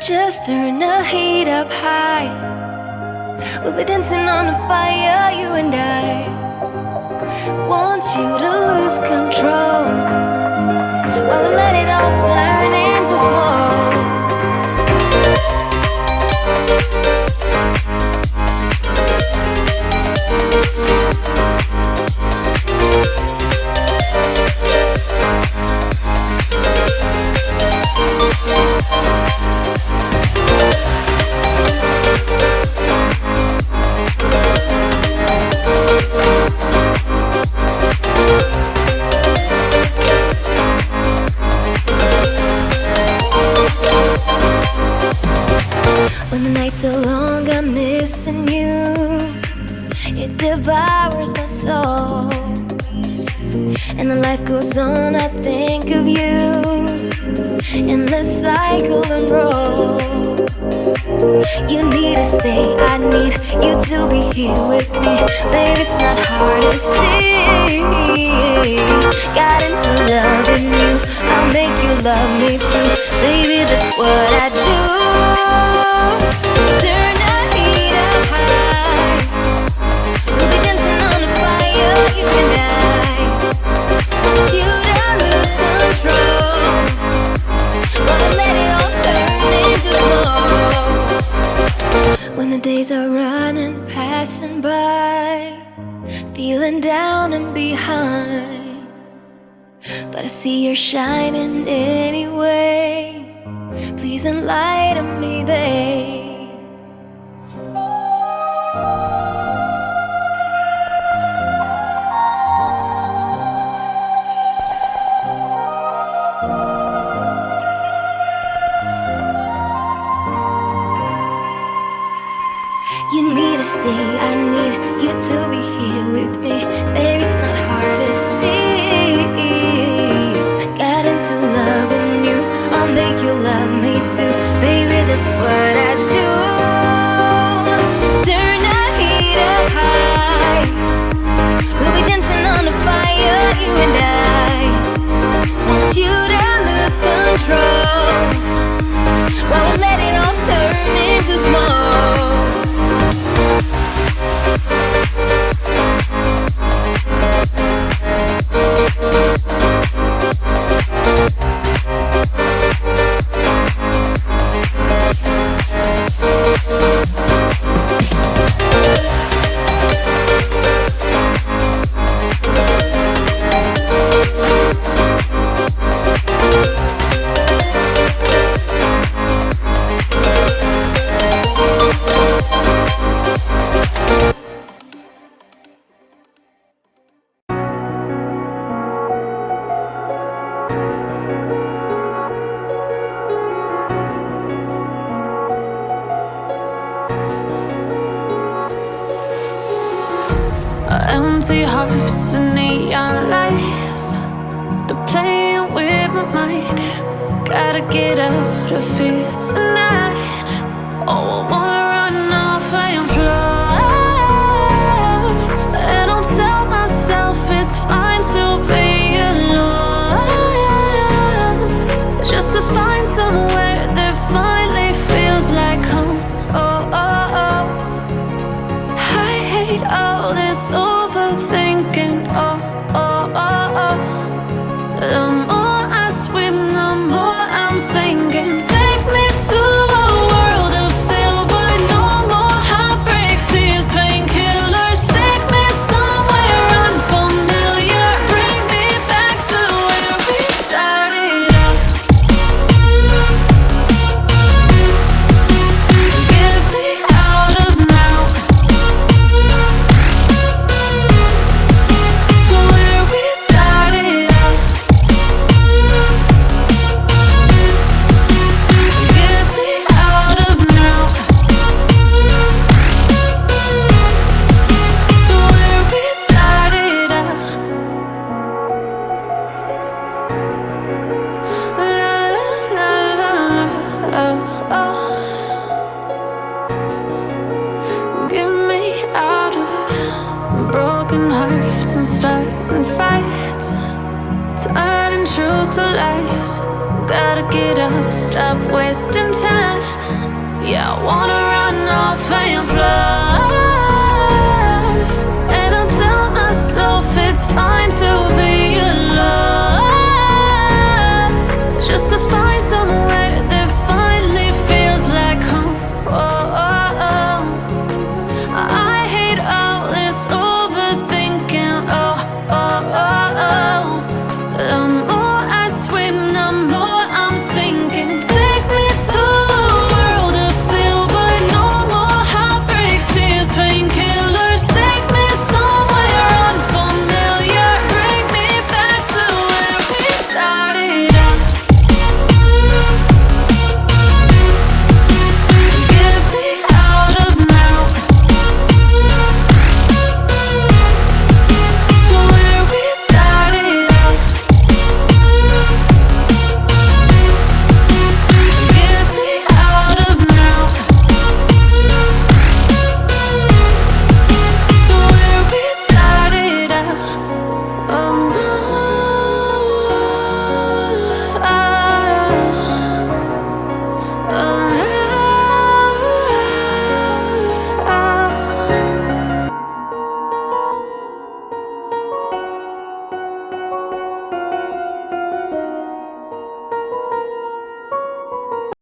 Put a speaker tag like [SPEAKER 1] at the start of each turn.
[SPEAKER 1] Just turn the heat up high. We'll be dancing on the fire, you and I. Want you to lose control, but we let it all turn into smoke. When the nights are long, I'm missing you. It devours my soul. And the life goes on, I think of you. Endless cycle and roll. You need to stay, I need you to be here with me. Babe, it's not hard to see. Got into loving you, I'll make you love me too. Baby, that's what I do. Just turn the heat up high. We'll be dancing on the fire, you and I. Want you to lose control, but we'll let it all turn into smoke. When the days are running, passing by, feeling down and behind, but I see you're shining anyway. Please enlighten me, babe. You need to stay, I need you to be here with me. Baby, it's not hard to see. Got into loving you, I'll make you love me too. Baby, that's what I do. Just turn the heat up high. We'll be dancing on the fire, you and I. Want you to lose control, while we let it all turn into smoke.
[SPEAKER 2] Empty hearts and neon lights, they're playing with my mind. Gotta get out of here tonight. Oh, I wanna run off and fly. And I'll tell myself it's fine to be alone, just to find somewhere that finally feels like home. Oh, oh, oh. I hate all this overthinking. Oh, oh. brutalized. Gotta get up, stop wasting time. Yeah, I wanna run off and fly.